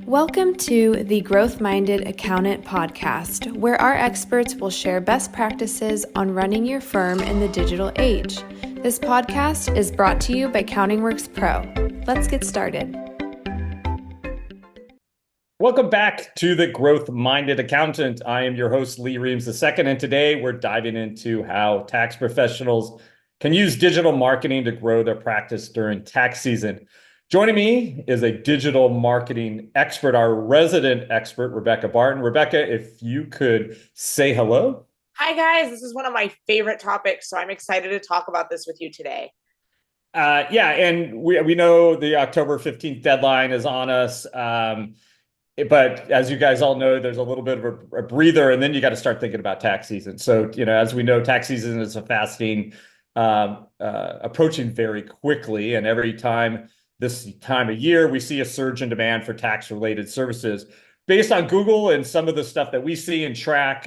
Welcome to the Growth Minded Accountant podcast, where our experts will share best practices on running your firm in the digital age. This podcast is brought to you by CountingWorks Pro. Let's get started. Welcome back to the Growth Minded Accountant. I am your host, Lee Reams II, and today we're diving into how tax professionals can use digital marketing to grow their practice during tax season. Joining me is a digital marketing expert, our resident expert, Rebekah Barton. Rebekah, if you could say hello. Hi, guys. This is one of my favorite topics, so I'm excited to talk about this with you today. And we know the October 15th deadline is on us. But as you guys all know, there's a little bit of a breather, and then you got to start thinking about tax season. So, as we know, tax season is approaching very quickly. And every time this time of year, we see a surge in demand for tax-related services. Based on Google and some of the stuff that we see and track,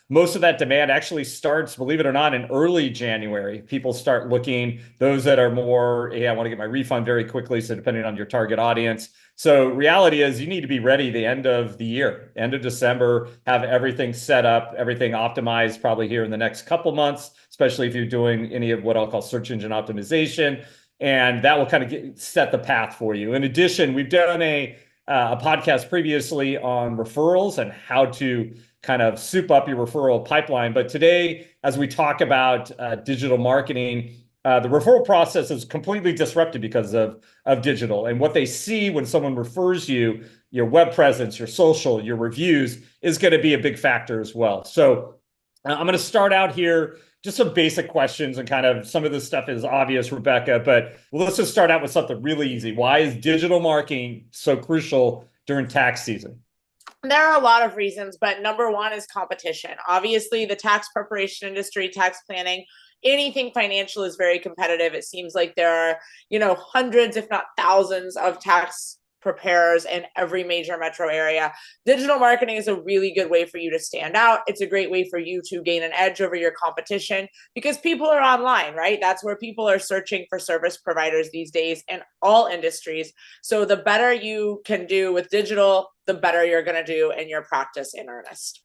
most of that demand actually starts, believe it or not, in early January. People start looking, those that are more, hey, I want to get my refund very quickly. So depending on your target audience. So reality is you need to be ready the end of the year, end of December, have everything set up, everything optimized probably here in the next couple months, especially if you're doing any of what I'll call search engine optimization. And that will kind of set the path for you. In addition, we've done a podcast previously on referrals and how to kind of soup up your referral pipeline. But today, as we talk about digital marketing, the referral process is completely disrupted because of digital. And what they see when someone refers you, your web presence, your social, your reviews is going to be a big factor as well. So I'm going to start out here, just some basic questions, and kind of some of this stuff is obvious, Rebekah, but let's just start out with something really easy. Why is digital marketing so crucial during tax season? There are a lot of reasons, but number one is competition. Obviously, the tax preparation industry, tax planning, anything financial is very competitive. It seems like there are, hundreds, if not thousands, of tax preparers in every major metro area. Digital marketing is a really good way for you to stand out. It's a great way for you to gain an edge over your competition because people are online, right? That's where people are searching for service providers these days in all industries. So the better you can do with digital, the better you're going to do in your practice in earnest.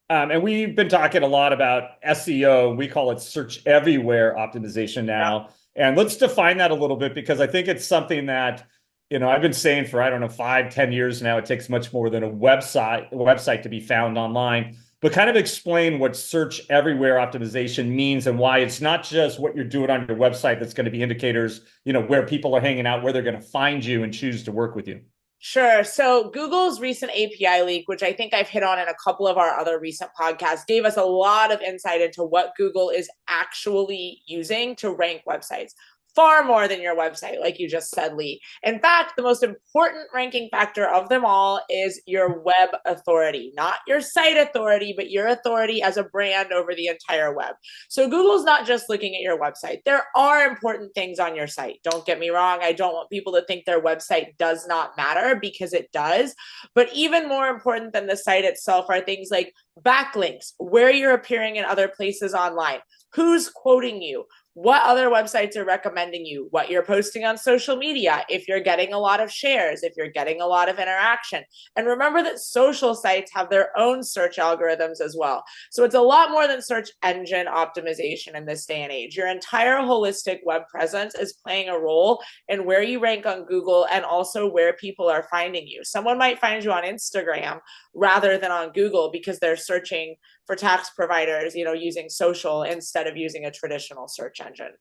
And we've been talking a lot about SEO. We call it search everywhere optimization now. Yeah. And let's define that a little bit, because I think it's something that I've been saying for, 5-10 years now. It takes much more than a website to be found online. But kind of explain what search everywhere optimization means and why it's not just what you're doing on your website that's going to be indicators, where people are hanging out, where they're going to find you and choose to work with you. Sure. So Google's recent API leak, which I think I've hit on in a couple of our other recent podcasts, gave us a lot of insight into what Google is actually using to rank websites. Far more than your website, like you just said, Lee. In fact, the most important ranking factor of them all is your web authority, not your site authority, but your authority as a brand over the entire web. So Google's not just looking at your website. There are important things on your site. Don't get me wrong. I don't want people to think their website does not matter, because it does. But even more important than the site itself are things like backlinks, where you're appearing in other places online, who's quoting you, what other websites are recommending you, what you're posting on social media, if you're getting a lot of shares, if you're getting a lot of interaction. And remember that social sites have their own search algorithms as well. So it's a lot more than search engine optimization in this day and age. Your entire holistic web presence is playing a role in where you rank on Google and also where people are finding you. Someone might find you on Instagram rather than on Google because they're searching for tax providers, using social instead of using a traditional search engine.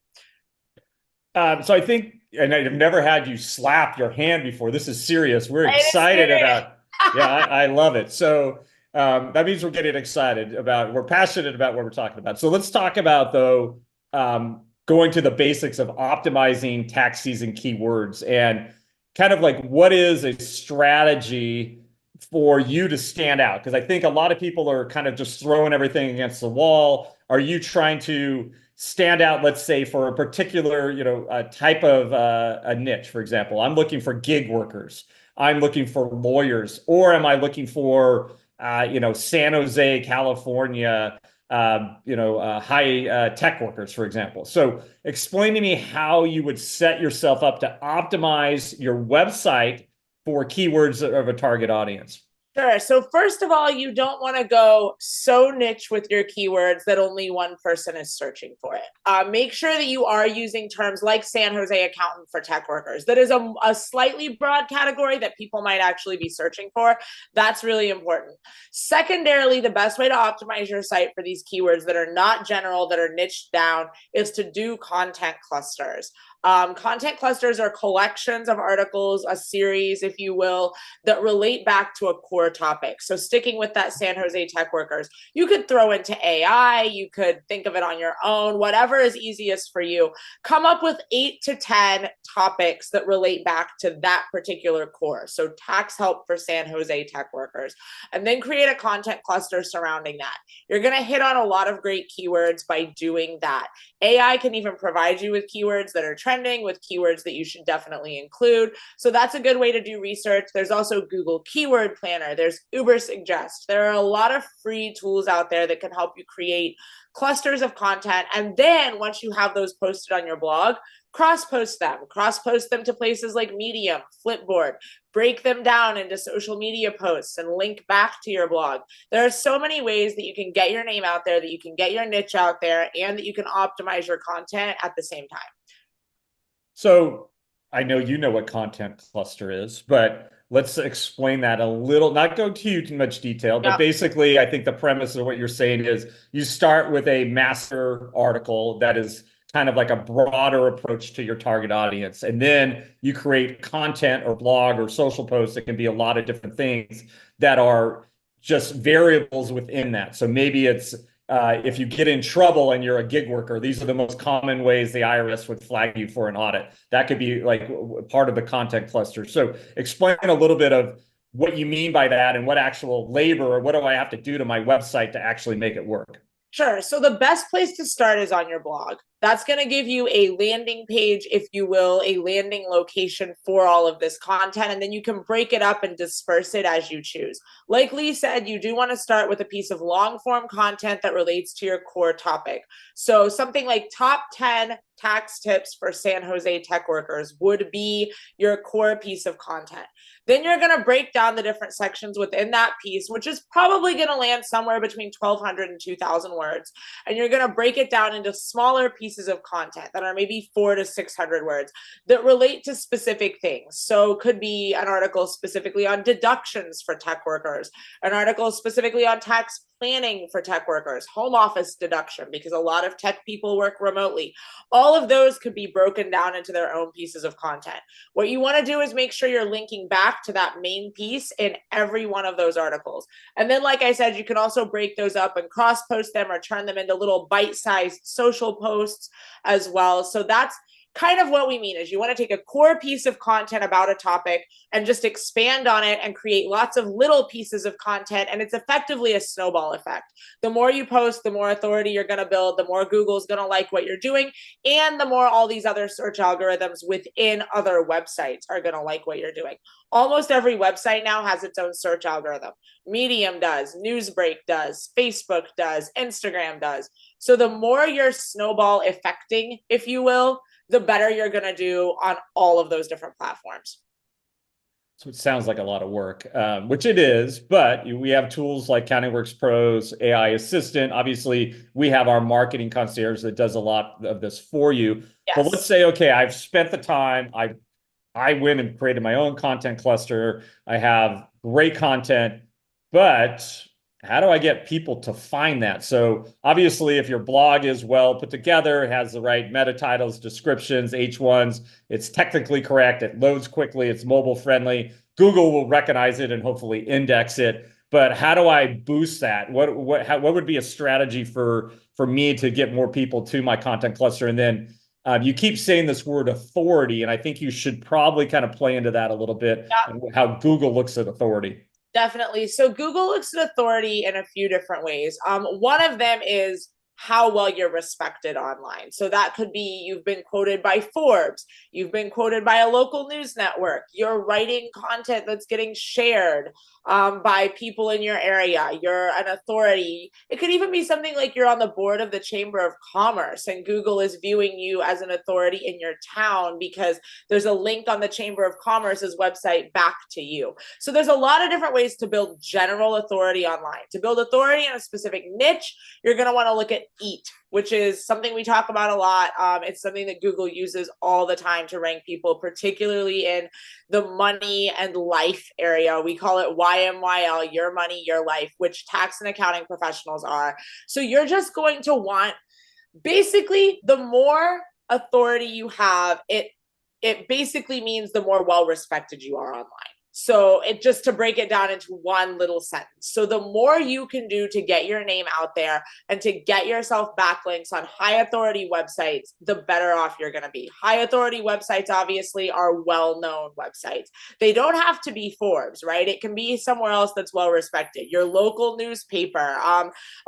So I think, and I've never had you slap your hand before. This is serious. We're excited about. Yeah, I love it. So that means we're getting excited we're passionate about what we're talking about. So let's talk about, though, going to the basics of optimizing tax season keywords and kind of like what is a strategy for you to stand out? Because I think a lot of people are kind of just throwing everything against the wall. Are you trying to stand out, let's say, for a particular, a type of a niche? For example, I'm looking for gig workers. I'm looking for lawyers, or am I looking for, San Jose, California, high tech workers, for example? So explain to me how you would set yourself up to optimize your website for keywords of a target audience? Sure. So first of all, you don't want to go so niche with your keywords that only one person is searching for it. Make sure that you are using terms like San Jose accountant for tech workers. That is a slightly broad category that people might actually be searching for. That's really important. Secondarily, the best way to optimize your site for these keywords that are not general, that are niched down, is to do content clusters. Content clusters are collections of articles, a series, if you will, that relate back to a core topic. So sticking with that San Jose tech workers, you could throw into AI, you could think of it on your own, whatever is easiest for you. Come up with 8 to 10 topics that relate back to that particular core. So tax help for San Jose tech workers, and then create a content cluster surrounding that. You're going to hit on a lot of great keywords by doing that. AI can even provide you with keywords that are trending, with keywords that you should definitely include. So that's a good way to do research. There's also Google Keyword Planner. There's Ubersuggest. There are a lot of free tools out there that can help you create clusters of content. And then once you have those posted on your blog, cross-post them to places like Medium, Flipboard, break them down into social media posts and link back to your blog. There are so many ways that you can get your name out there, that you can get your niche out there, and that you can optimize your content at the same time. So I know you know what content cluster is, but let's explain that a little, not go too much detail, but basically I think the premise of what you're saying is you start with a master article that is kind of like a broader approach to your target audience. And then you create content or blog or social posts that can be a lot of different things that are just variables within that. So maybe it's if you get in trouble and you're a gig worker, these are the most common ways the IRS would flag you for an audit. That could be like part of the content cluster. So explain a little bit of what you mean by that and what actual labor or what do I have to do to my website to actually make it work? Sure. So the best place to start is on your blog. That's going to give you a landing page, if you will, a landing location for all of this content. And then you can break it up and disperse it as you choose. Like Lee said, you do want to start with a piece of long form content that relates to your core topic. So something like top 10 tax tips for San Jose tech workers would be your core piece of content. Then you're going to break down the different sections within that piece, which is probably going to land somewhere between 1,200 and 2,000 words. And you're going to break it down into smaller pieces of content that are maybe 400 to 600 words that relate to specific things. So could be an article specifically on deductions for tech workers, an article specifically on tax planning for tech workers, home office deduction, because a lot of tech people work remotely. All of those could be broken down into their own pieces of content. What you want to do is make sure you're linking back to that main piece in every one of those articles. And then, like I said, you can also break those up and cross-post them or turn them into little bite-sized social posts as well. So that's kind of what we mean is you want to take a core piece of content about a topic and just expand on it and create lots of little pieces of content. And it's effectively a snowball effect. The more you post, the more authority you're going to build, the more Google's going to like what you're doing, and the more all these other search algorithms within other websites are going to like what you're doing. Almost every website now has its own search algorithm. Medium does, Newsbreak does, Facebook does, Instagram does. So the more you're snowball effecting, if you will, the better you're going to do on all of those different platforms. So it sounds like a lot of work, which it is, but we have tools like CountingWorks Pro's AI Assistant. Obviously, we have our marketing concierge that does a lot of this for you. Yes. But let's say, okay, I've spent the time, I went and created my own content cluster. I have great content, but how do I get people to find that? So obviously, if your blog is well put together, has the right meta titles, descriptions, H1s, it's technically correct, it loads quickly, it's mobile friendly, Google will recognize it and hopefully index it. But how do I boost that? What would be a strategy for me to get more people to my content cluster? And then you keep saying this word authority, and I think you should probably kind of play into that a little bit, and how Google looks at authority. Definitely. So Google looks at authority in a few different ways. One of them is how well you're respected online. So that could be you've been quoted by Forbes, you've been quoted by a local news network, you're writing content that's getting shared by people in your area, you're an authority. It could even be something like you're on the board of the Chamber of Commerce and Google is viewing you as an authority in your town because there's a link on the Chamber of Commerce's website back to you. So there's a lot of different ways to build general authority online. To build authority in a specific niche, you're going to want to look at EAT, which is something we talk about a lot. It's something that Google uses all the time to rank people, particularly in the money and life area. We call it YMYL, your money, your life, which tax and accounting professionals are. So you're just going to want, basically, the more authority you have, it basically means the more well-respected you are online. So it just to break it down into one little sentence. So the more you can do to get your name out there and to get yourself backlinks on high authority websites, the better off you're going to be. High authority websites obviously are well-known websites. They don't have to be Forbes, right? It can be somewhere else that's well-respected. Your local newspaper,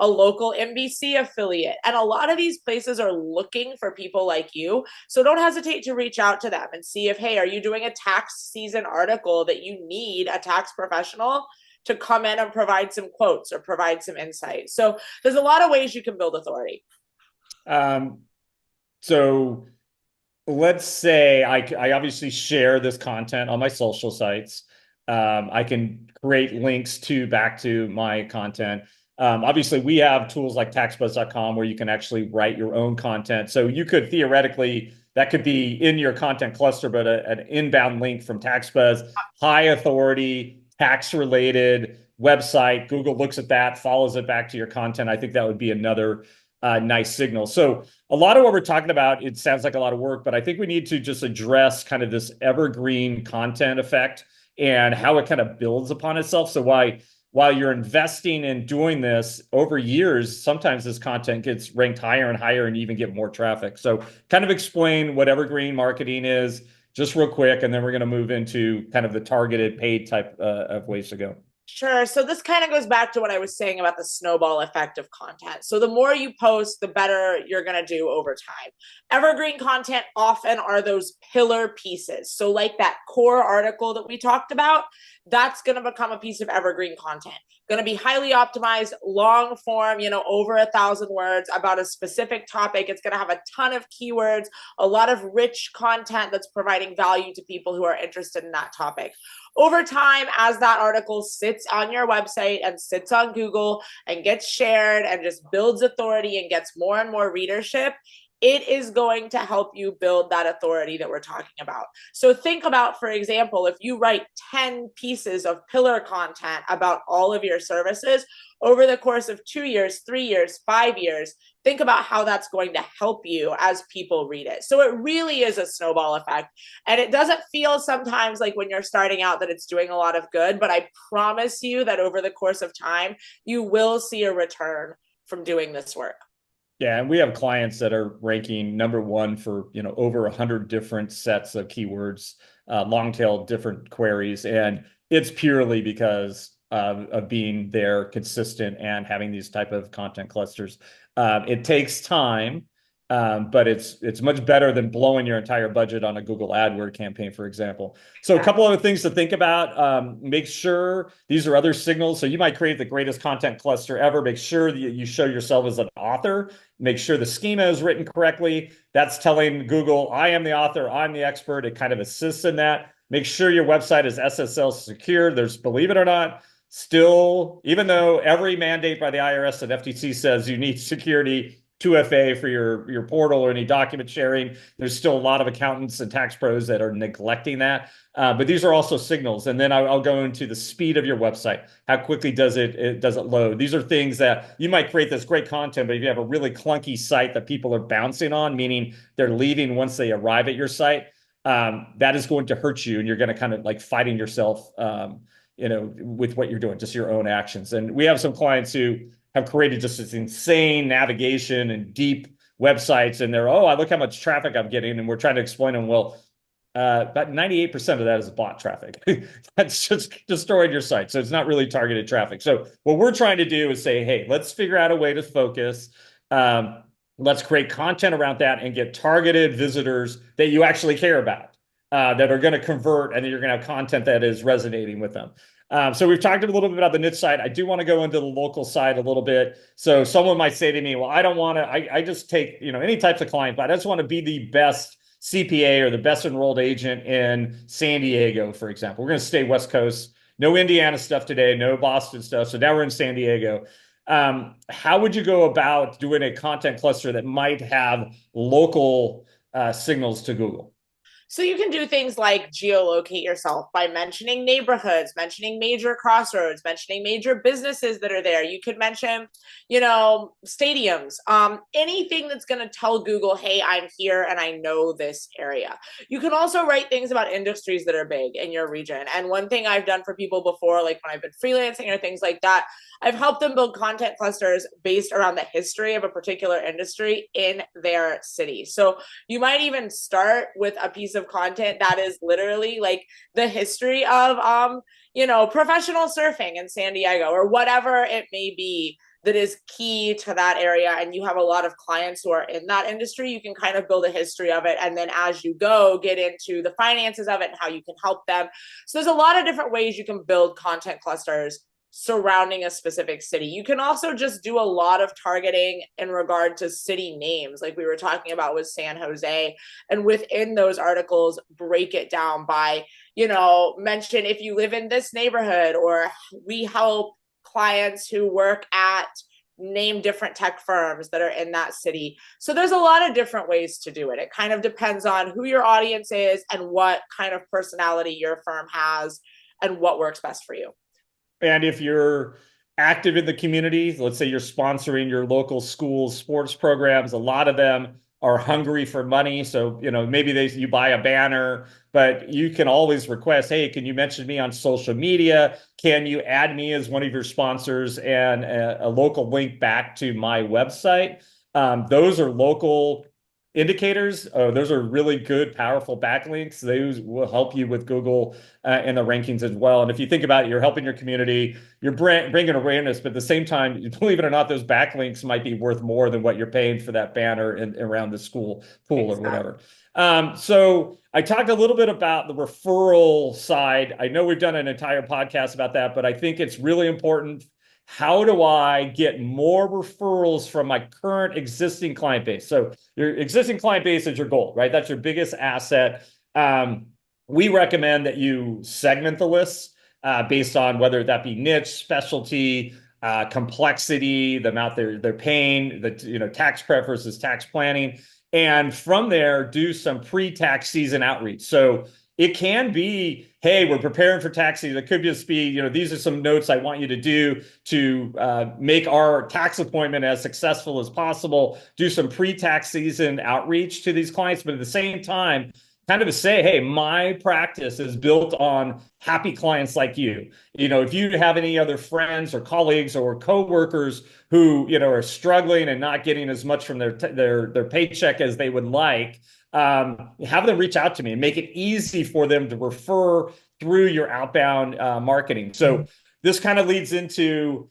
a local NBC affiliate. And a lot of these places are looking for people like you. So don't hesitate to reach out to them and see if, hey, are you doing a tax season article that you need a tax professional to come in and provide some quotes or provide some insight. So there's a lot of ways you can build authority. So let's say I obviously share this content on my social sites. I can create links back to my content. Obviously, we have tools like taxbuzz.com where you can actually write your own content. So you could theoretically, that could be in your content cluster, but an inbound link from TaxBuzz, high authority, tax-related website. Google looks at that, follows it back to your content. I think that would be another nice signal. So a lot of what we're talking about, it sounds like a lot of work, but I think we need to just address kind of this evergreen content effect and how it kind of builds upon itself. So while you're investing in doing this over years, sometimes this content gets ranked higher and higher and you even get more traffic. So kind of explain what evergreen marketing is just real quick, and then we're going to move into kind of the targeted paid type of ways to go. Sure. So this kind of goes back to what I was saying about the snowball effect of content. So the more you post, the better you're going to do over time. Evergreen content often are those pillar pieces. So like that core article that we talked about, that's going to become a piece of evergreen content. Going to be highly optimized, long form, over 1,000 words about a specific topic. It's going to have a ton of keywords, a lot of rich content that's providing value to people who are interested in that topic. Over time, as that article sits on your website and sits on Google and gets shared and just builds authority and gets more and more readership, it is going to help you build that authority that we're talking about. So think about, for example, if you write 10 pieces of pillar content about all of your services over the course of 2 years, 3 years, 5 years, think about how that's going to help you as people read it. So it really is a snowball effect. And it doesn't feel sometimes like when you're starting out that it's doing a lot of good, but I promise you that over the course of time, you will see a return from doing this work. Yeah, and we have clients that are ranking number one for over 100 different sets of keywords, long tail different queries, and it's purely because of being there, consistent, and having these type of content clusters. It takes time, but it's much better than blowing your entire budget on a Google AdWord campaign, for example. So a couple other things to think about. Make sure these are other signals. So you might create the greatest content cluster ever. Make sure that you show yourself as an author. Make sure the schema is written correctly. That's telling Google, I am the author, I'm the expert. It kind of assists in that. Make sure your website is SSL secure. There's, believe it or not, still, even though every mandate by the IRS and FTC says you need security 2FA for your portal or any document sharing, there's still a lot of accountants and tax pros that are neglecting that. But these are also signals. And then I'll go into the speed of your website. How quickly does it load? These are things that you might create this great content, but if you have a really clunky site that people are bouncing on, meaning they're leaving once they arrive at your site, that is going to hurt you. And you're going to kind of like fighting yourself, with what you're doing, just your own actions. And we have some clients who have created just this insane navigation and deep websites, and they're, I look how much traffic I'm getting, and we're trying to explain to them, well, about 98% of that is bot traffic. That's just destroyed your site. So it's not really targeted traffic. So what we're trying to do is say, hey, let's figure out a way to focus. Let's create content around that and get targeted visitors that you actually care about, that are going to convert, and then you're going to have content that is resonating with them. So we've talked a little bit about the niche side. I do want to go into the local side a little bit. So someone might say to me, well, I don't want to, I just take, any types of clients, but I just want to be the best CPA or the best enrolled agent in San Diego, for example. We're going to stay West Coast. No Indiana stuff today, no Boston stuff. So now we're in San Diego. How would you go about doing a content cluster that might have local signals to Google? So you can do things like geolocate yourself by mentioning neighborhoods, mentioning major crossroads, mentioning major businesses that are there. You could mention, stadiums, anything that's going to tell Google, hey, I'm here and I know this area. You can also write things about industries that are big in your region. And one thing I've done for people before, like when I've been freelancing or things like that, I've helped them build content clusters based around the history of a particular industry in their city. So you might even start with a piece of content that is literally like the history of professional surfing in San Diego or whatever it may be that is key to that area, and you have a lot of clients who are in that industry. You can kind of build a history of it, and then as you go, get into the finances of it and how you can help them. So there's a lot of different ways you can build content clusters surrounding a specific city. You can also just do a lot of targeting in regard to city names, like we were talking about with San Jose, and within those articles break it down by, mention if you live in this neighborhood, or we help clients who work at, name different tech firms that are in that city. So there's a lot of different ways to do it. It kind of depends on who your audience is and what kind of personality your firm has and what works best for you. And if you're active in the community, let's say you're sponsoring your local schools sports programs, a lot of them are hungry for money. So, maybe you buy a banner, but you can always request, hey, can you mention me on social media? Can you add me as one of your sponsors and a local link back to my website? Those are local indicators. Those are really good, powerful backlinks. Those will help you with Google and the rankings as well. And if you think about it, you're helping your community, you're bringing awareness, but at the same time, believe it or not, those backlinks might be worth more than what you're paying for that banner around the school pool or whatever. So I talked a little bit about the referral side. I know we've done an entire podcast about that, but I think it's really important. How do I get more referrals from my current existing client base? So your existing client base is your goal, right? That's your biggest asset. We recommend that you segment the lists based on whether that be niche, specialty, complexity, the amount they're paying, the tax prep versus tax planning. And from there, do some pre-tax season outreach. So it can be, hey, we're preparing for tax season. It could just be, these are some notes I want you to do to make our tax appointment as successful as possible. Do some pre-tax season outreach to these clients, but at the same time, kind of to say, hey, my practice is built on happy clients like you. If you have any other friends or colleagues or coworkers who, are struggling and not getting as much from their paycheck as they would like, have them reach out to me and make it easy for them to refer through your outbound marketing. So this kind of leads into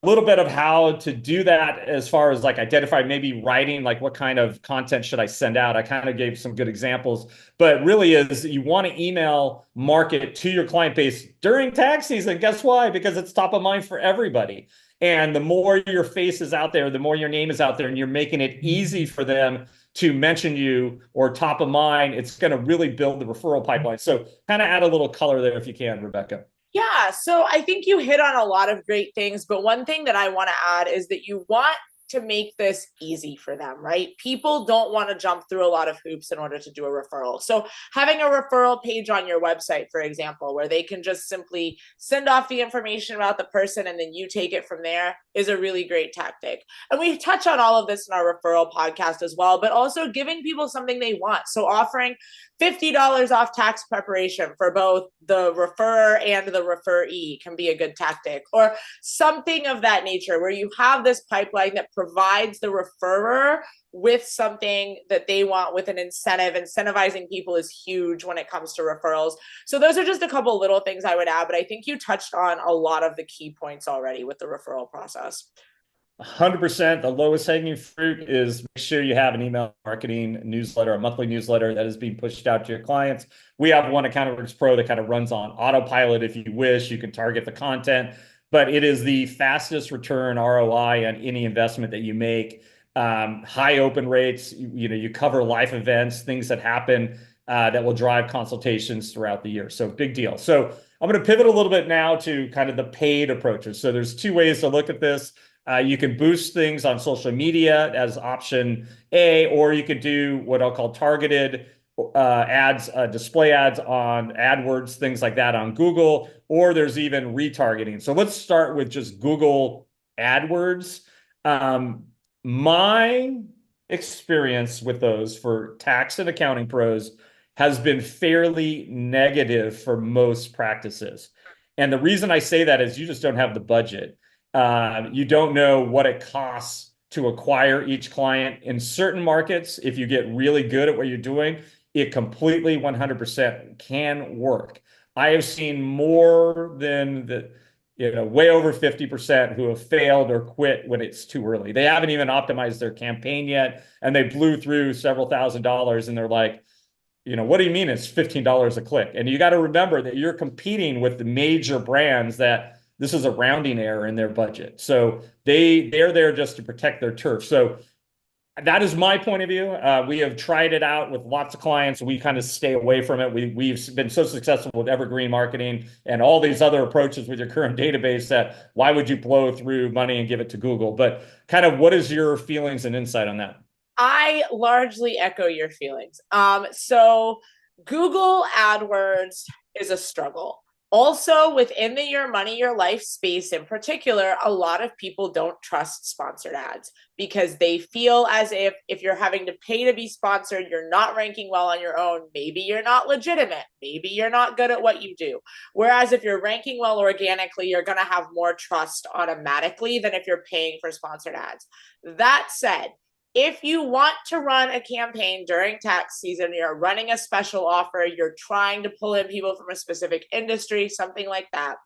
a little bit of how to do that as far as like identify, maybe writing, like what kind of content should I send out? I kind of gave some good examples, but really is you want to email market to your client base during tax season. Guess why? Because it's top of mind for everybody. And the more your face is out there, the more your name is out there, and you're making it easy for them to mention you or top of mind, it's going to really build the referral pipeline. So kind of add a little color there if you can, Rebekah. Yeah, so I think you hit on a lot of great things, but one thing that I want to add is that you want to make this easy for them, right? People don't want to jump through a lot of hoops in order to do a referral. So having a referral page on your website, for example, where they can just simply send off the information about the person and then you take it from there is a really great tactic. And we touch on all of this in our referral podcast as well, but also giving people something they want. So offering $50 off tax preparation for both the referrer and the referee can be a good tactic, or something of that nature where you have this pipeline that provides the referrer with something that they want, with an incentive. Incentivizing people is huge when it comes to referrals. So those are just a couple little things I would add, but I think you touched on a lot of the key points already with the referral process. 100%. The lowest hanging fruit is make sure you have an email marketing newsletter, a monthly newsletter that is being pushed out to your clients. We have one at Accountable Pro that kind of runs on autopilot. If you wish, you can target the content, but it is the fastest return ROI on any investment that you make. High open rates, you cover life events, things that happen that will drive consultations throughout the year. So big deal. So I'm going to pivot a little bit now to kind of the paid approaches. So there's two ways to look at this. You can boost things on social media as option A, or you could do what I'll call targeted ads, display ads on AdWords, things like that on Google, or there's even retargeting. So let's start with just Google AdWords. My experience with those for tax and accounting pros has been fairly negative for most practices. And the reason I say that is you just don't have the budget. You don't know what it costs to acquire each client. In certain markets, if you get really good at what you're doing, it completely 100% can work. I have seen more than way over 50% who have failed or quit when it's too early. They haven't even optimized their campaign yet, and they blew through several $1,000s, and they're like, what do you mean it's $15 a click? And you got to remember that you're competing with the major brands that this is a rounding error in their budget. So they're there just to protect their turf. So that is my point of view. We have tried it out with lots of clients. We kind of stay away from it. We've been so successful with evergreen marketing and all these other approaches with your current database that why would you blow through money and give it to Google? But kind of what is your feelings and insight on that? I largely echo your feelings. So Google AdWords is a struggle. Also, within the Your Money, Your Life space in particular, a lot of people don't trust sponsored ads because they feel as if you're having to pay to be sponsored, you're not ranking well on your own. Maybe you're not legitimate. Maybe you're not good at what you do. Whereas if you're ranking well organically, you're going to have more trust automatically than if you're paying for sponsored ads. That said, if you want to run a campaign during tax season, you're running a special offer, you're trying to pull in people from a specific industry, something like that,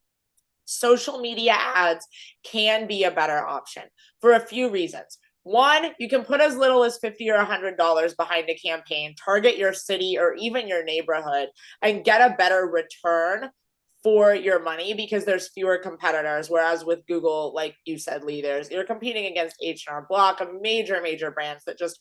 social media ads can be a better option for a few reasons. One, you can put as little as $50 or $100 behind a campaign, target your city or even your neighborhood, and get a better return for your money because there's fewer competitors. Whereas with Google, like you said, Lee, you're competing against H&R Block, a major brands that just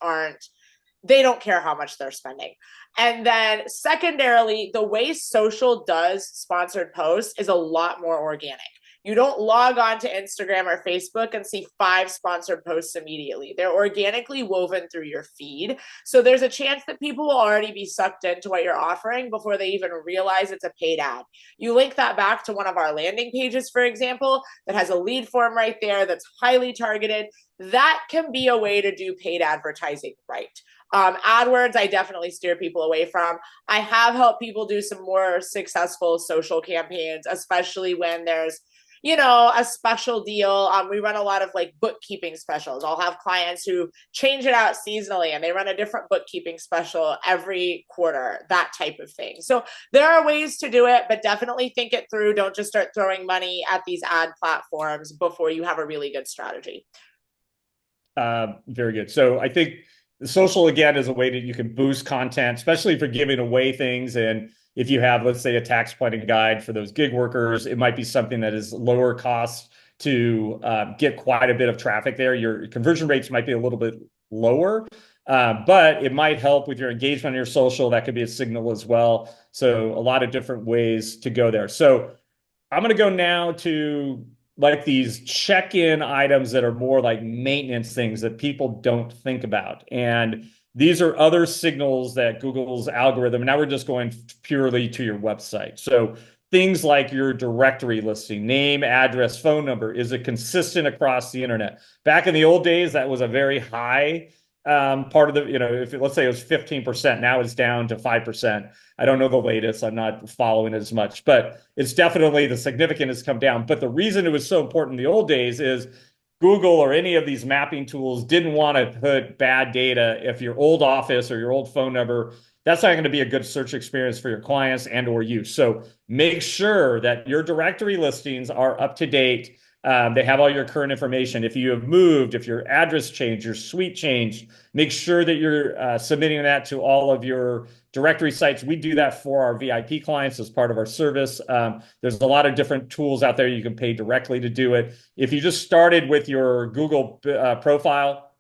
they don't care how much they're spending. And then secondarily, the way social does sponsored posts is a lot more organic. You don't log on to Instagram or Facebook and see 5 sponsored posts immediately. They're organically woven through your feed. So there's a chance that people will already be sucked into what you're offering before they even realize it's a paid ad. You link that back to one of our landing pages, for example, that has a lead form right there that's highly targeted. That can be a way to do paid advertising right. AdWords, I definitely steer people away from. I have helped people do some more successful social campaigns, especially when there's a special deal. We run a lot of like bookkeeping specials. I'll have clients who change it out seasonally and they run a different bookkeeping special every quarter, that type of thing. So there are ways to do it, but definitely think it through. Don't just start throwing money at these ad platforms before you have a really good strategy. Very good. So I think social, again, is a way that you can boost content, especially for giving away things. And if you have, let's say, a tax planning guide for those gig workers, it might be something that is lower cost to get quite a bit of traffic there. Your conversion rates might be a little bit lower, but it might help with your engagement on your social. That could be a signal as well. So a lot of different ways to go there. So I'm going to go now to like these check-in items that are more like maintenance things that people don't think about. And these are other signals that Google's algorithm, and now we're just going purely to your website. So things like your directory listing, name, address, phone number, is it consistent across the internet? Back in the old days, that was a very high part of the, if let's say it was 15%, now it's down to 5%. I don't know the latest. I'm not following it as much, but it's definitely the significant has come down. But the reason it was so important in the old days is Google or any of these mapping tools didn't want to put bad data. If your old office or your old phone number, that's not going to be a good search experience for your clients and or you. So make sure that your directory listings are up to date. They have all your current information. If you have moved, if your address changed, your suite changed, make sure that you're submitting that to all of your directory sites. We do that for our VIP clients as part of our service. There's a lot of different tools out there you can pay directly to do it. If you just started with your Google profile,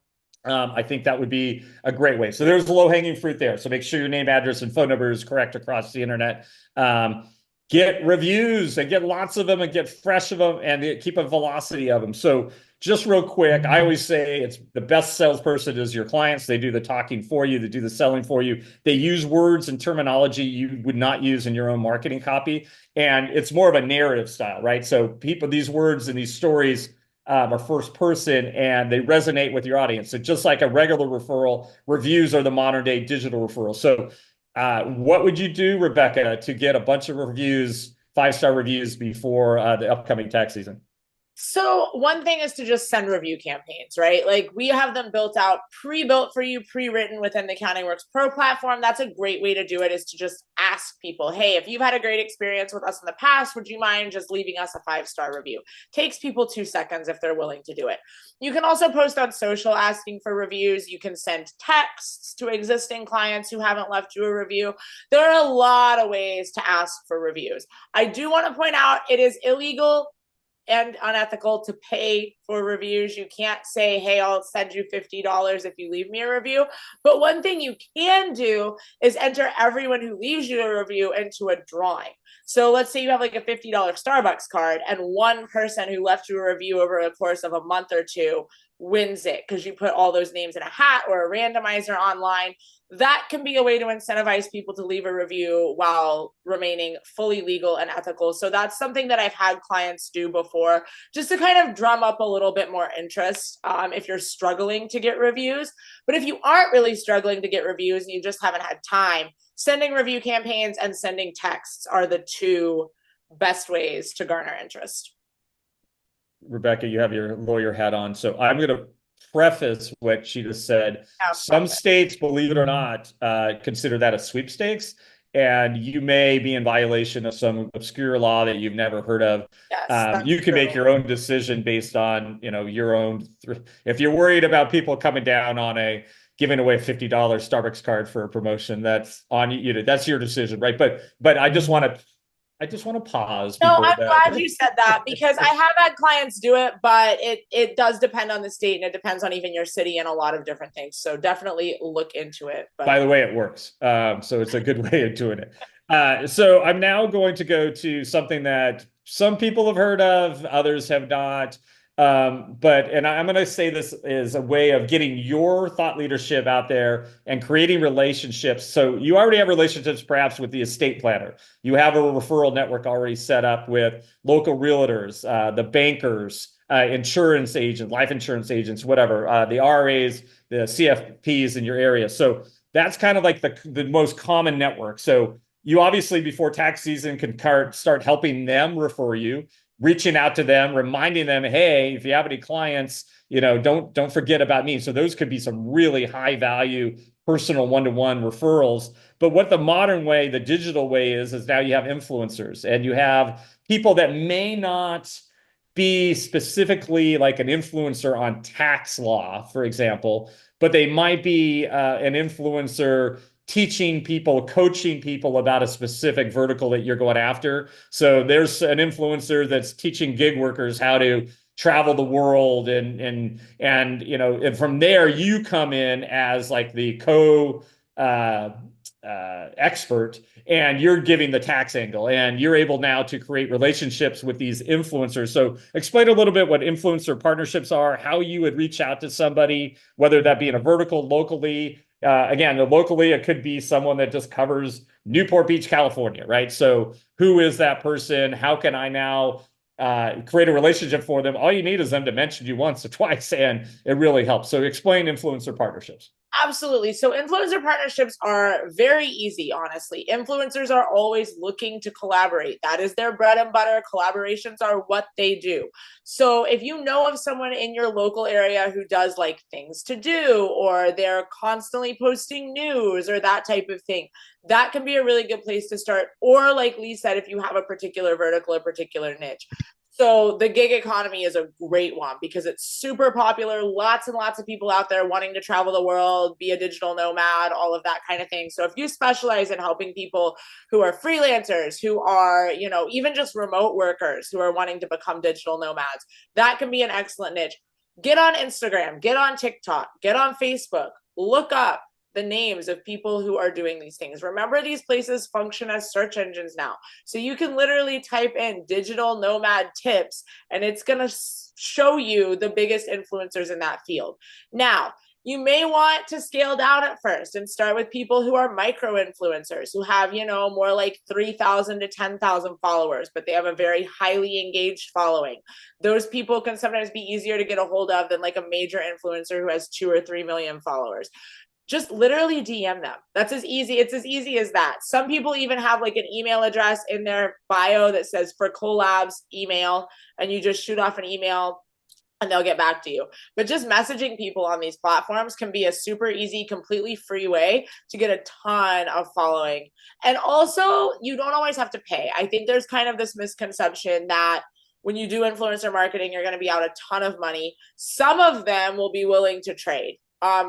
I think that would be a great way. So there's low-hanging fruit there. So make sure your name, address, and phone number is correct across the internet. Get reviews and get lots of them and get fresh of them and keep a velocity of them. So just real quick, I always say it's the best salesperson is your clients. They do the talking for you. They do the selling for you. They use words and terminology you would not use in your own marketing copy. And it's more of a narrative style, right? So people, these words and these stories are first person and they resonate with your audience. So just like a regular referral, reviews are the modern day digital referral. So what would you do, Rebekah, to get a bunch of reviews, 5-star reviews before the upcoming tax season? So one thing is to just send review campaigns, right? Like we have them built out, pre-built for you, pre-written within the Accounting Works Pro platform. That's a great way to do it, is to just ask people, hey, if you've had a great experience with us in the past, would you mind just leaving us a 5-star review? Takes people 2 seconds if they're willing to do it. You can also post on social asking for reviews. You can send texts to existing clients who haven't left you a review. There are a lot of ways to ask for reviews. I do want to point out it is illegal and unethical to pay for reviews. You can't say, hey, I'll send you $50 if you leave me a review. But one thing you can do is enter everyone who leaves you a review into a drawing. So let's say you have like a $50 Starbucks card and one person who left you a review over the course of a month or two wins it because you put all those names in a hat or a randomizer online. That can be a way to incentivize people to leave a review while remaining fully legal and ethical. So that's something that I've had clients do before, just to kind of drum up a little bit more interest if you're struggling to get reviews. But if you aren't really struggling to get reviews and you just haven't had time, sending review campaigns and sending texts are the 2 best ways to garner interest. Rebekah, you have your lawyer hat on. So I'm going to preface what she just said. Some states, believe it or not, consider that a sweepstakes, and you may be in violation of some obscure law that you've never heard of. Yes, you can make your own decision based on, your own. If you're worried about people coming down on giving away a $50 Starbucks card for a promotion, that's on you. That's your decision, right? But I just want to pause. No, I'm glad you said that, because I have had clients do it, but it does depend on the state and it depends on even your city and a lot of different things. So definitely look into it. But by the way, it works. So it's a good way of doing it. So I'm now going to go to something that some people have heard of, others have not. I'm going to say this is a way of getting your thought leadership out there and creating relationships. So you already have relationships perhaps with the estate planner. You have a referral network already set up with local realtors, the bankers, insurance agents, life insurance agents, whatever, the RAs, the CFPs in your area. So that's kind of like the most common network. So you obviously before tax season can start helping them refer you, reaching out to them, reminding them, hey, if you have any clients, don't forget about me. So those could be some really high value personal one-to-one referrals. But what the modern way, the digital way is now you have influencers and you have people that may not be specifically like an influencer on tax law, for example, but they might be an influencer teaching people, coaching people about a specific vertical that you're going after. So there's an influencer that's teaching gig workers how to travel the world and from there you come in as like the expert and you're giving the tax angle and you're able now to create relationships with these influencers. So explain a little bit what influencer partnerships are, how you would reach out to somebody, whether that be in a vertical locally. Again, locally, it could be someone that just covers Newport Beach, California, right? So who is that person? How can I now create a relationship for them? All you need is them to mention you once or twice, and it really helps. So explain influencer partnerships. Absolutely. So influencer partnerships are very easy, honestly. Influencers are always looking to collaborate. That is their bread and butter. Collaborations are what they do. So if you know of someone in your local area who does like things to do, or they're constantly posting news or that type of thing, that can be a really good place to start. Or like Lee said, if you have a particular vertical, a particular niche. So the gig economy is a great one because it's super popular. Lots and lots of people out there wanting to travel the world, be a digital nomad, all of that kind of thing. So if you specialize in helping people who are freelancers, who are, even just remote workers who are wanting to become digital nomads, that can be an excellent niche. Get on Instagram, get on TikTok, get on Facebook, look up the names of people who are doing these things. Remember, these places function as search engines now. So you can literally type in digital nomad tips and it's going to show you the biggest influencers in that field. Now, you may want to scale down at first and start with people who are micro influencers who have, more like 3,000 to 10,000 followers, but they have a very highly engaged following. Those people can sometimes be easier to get a hold of than like a major influencer who has 2 or 3 million followers. Just literally DM them. That's as easy. It's as easy as that. Some people even have like an email address in their bio that says for collabs, email, and you just shoot off an email and they'll get back to you. But just messaging people on these platforms can be a super easy, completely free way to get a ton of following. And also, you don't always have to pay. I think there's kind of this misconception that when you do influencer marketing, you're going to be out a ton of money. Some of them will be willing to trade.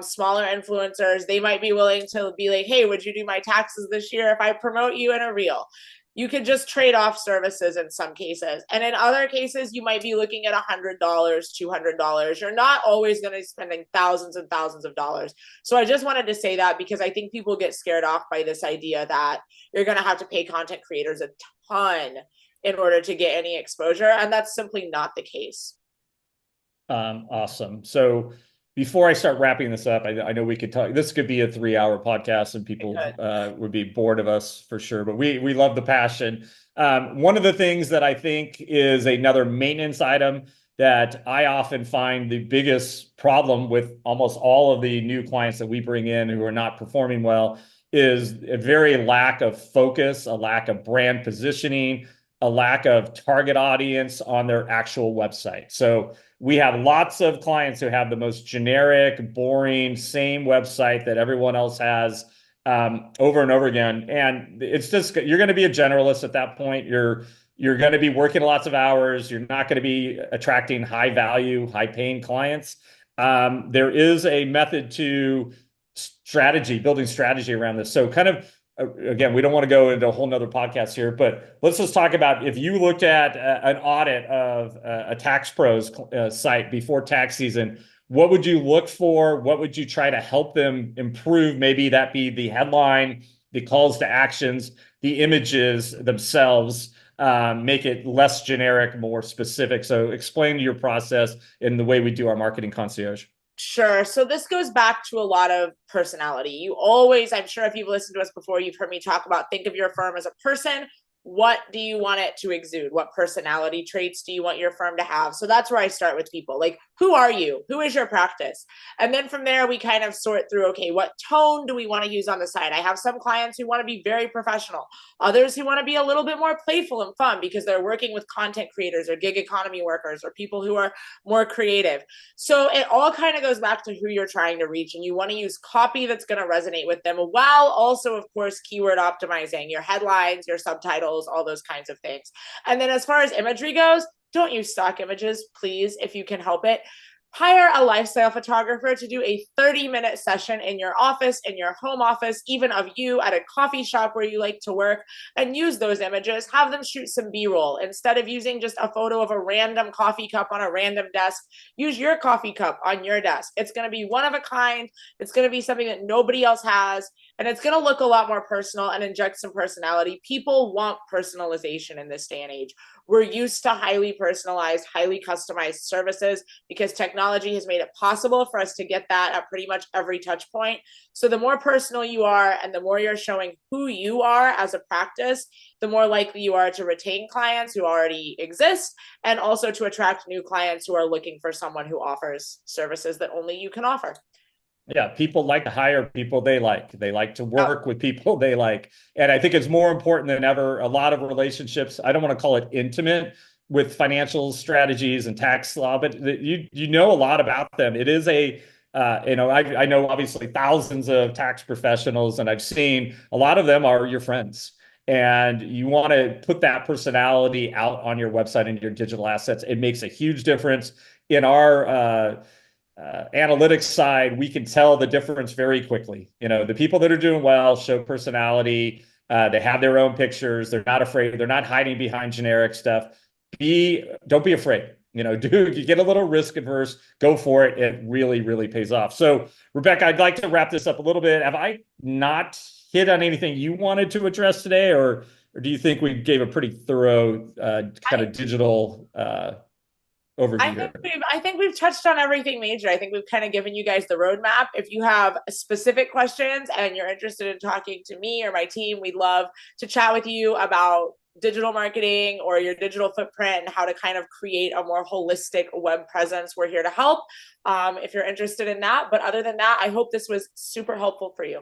Smaller influencers, they might be willing to be like, hey, would you do my taxes this year if I promote you in a reel? You can just trade off services in some cases. And in other cases, you might be looking at $100, $200. You're not always going to be spending thousands and thousands of dollars. So I just wanted to say that because I think people get scared off by this idea that you're going to have to pay content creators a ton in order to get any exposure. And that's simply not the case. Awesome. So before I start wrapping this up, I know we could talk, this could be a 3-hour podcast and people would be bored of us for sure, but we love the passion. One of the things that I think is another maintenance item that I often find the biggest problem with almost all of the new clients that we bring in who are not performing well is a very lack of focus, a lack of brand positioning, a lack of target audience on their actual website. So we have lots of clients who have the most generic, boring, same website that everyone else has over and over again. And it's just, you're going to be a generalist at that point. You're going to be working lots of hours. You're not going to be attracting high value, high paying clients. There is a method to building strategy around this. So kind of, again, we don't want to go into a whole nother podcast here, but let's just talk about if you looked at an audit of a tax pros site before tax season, what would you look for? What would you try to help them improve? Maybe that be the headline, the calls to actions, the images themselves, make it less generic, more specific. So explain your process in the way we do our marketing concierge. Sure. So this goes back to a lot of personality. You always, I'm sure if you've listened to us before, you've heard me talk about think of your firm as a person. What do you want it to exude? What personality traits do you want your firm to have? So that's where I start with people. Like, who are you? Who is your practice? And then from there, we kind of sort through, okay, what tone do we want to use on the site? I have some clients who want to be very professional, others who want to be a little bit more playful and fun because they're working with content creators or gig economy workers or people who are more creative. So it all kind of goes back to who you're trying to reach. And you want to use copy that's going to resonate with them while also, of course, keyword optimizing your headlines, your subtitles, all those kinds of things. And then as far as imagery goes, don't use stock images, please, if you can help it. Hire a lifestyle photographer to do a 30-minute session in your office, in your home office, even of you at a coffee shop where you like to work, and use those images. Have them shoot some B-roll. Instead of using just a photo of a random coffee cup on a random desk, use your coffee cup on your desk. It's going to be one of a kind. It's going to be something that nobody else has, and it's going to look a lot more personal and inject some personality. People want personalization in this day and age. We're used to highly personalized, highly customized services because technology has made it possible for us to get that at pretty much every touch point. So the more personal you are and the more you're showing who you are as a practice, the more likely you are to retain clients who already exist and also to attract new clients who are looking for someone who offers services that only you can offer. Yeah, people like to hire people they like. They like to work with people they like. And I think it's more important than ever. A lot of relationships, I don't want to call it intimate with financial strategies and tax law, but you know a lot about them. It is a, I know obviously thousands of tax professionals, and I've seen a lot of them are your friends. and you want to put that personality out on your website and your digital assets. It makes a huge difference. In our analytics side, we can tell the difference very quickly. The people that are doing well show personality. They have their own pictures. They're not afraid. They're not hiding behind generic stuff. Don't be afraid. You get a little risk averse, go for it. It really, really pays off. So, Rebekah, I'd like to wrap this up a little bit. Have I not hit on anything you wanted to address today, or do you think we gave a pretty thorough kind of digital overview? I think we've touched on everything major. I think we've kind of given you guys the roadmap. If you have specific questions and you're interested in talking to me or my team, we'd love to chat with you about digital marketing or your digital footprint and how to kind of create a more holistic web presence. We're here to help if you're interested in that. But other than that, I hope this was super helpful for you.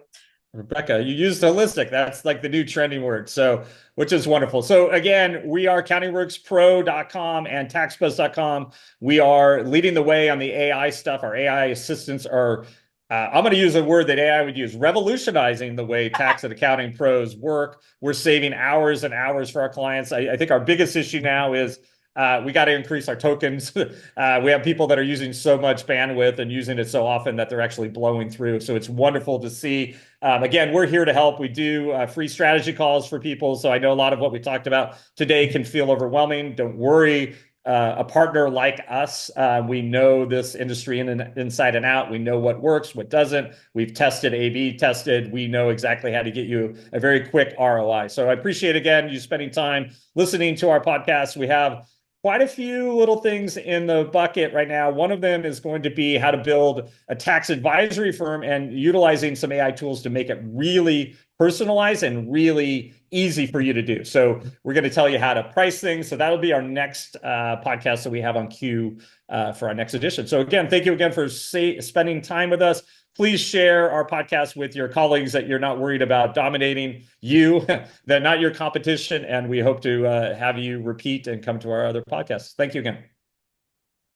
Rebekah, you used holistic. That's like the new trending word. So, which is wonderful. So again, we are accountingworkspro.com and taxbuzz.com. We are leading the way on the AI stuff. Our AI assistants are, I'm going to use a word that AI would use, revolutionizing the way tax and accounting pros work. We're saving hours and hours for our clients. I think our biggest issue now is we got to increase our tokens. We have people that are using so much bandwidth and using it so often that they're actually blowing through. So it's wonderful to see. Again, we're here to help. We do free strategy calls for people. So I know a lot of what we talked about today can feel overwhelming. Don't worry. A partner like us, we know this industry inside and out. We know what works, what doesn't. We've tested, A/B tested. We know exactly how to get you a very quick ROI. So I appreciate, again, you spending time listening to our podcast. We have quite a few little things in the bucket right now. One of them is going to be how to build a tax advisory firm and utilizing some AI tools to make it really personalized and really easy for you to do. So we're going to tell you how to price things. So that'll be our next podcast that we have on queue for our next edition. So again, thank you again for spending time with us. Please share our podcast with your colleagues that you're not worried about dominating you, that not your competition. And we hope to have you repeat and come to our other podcasts. Thank you again.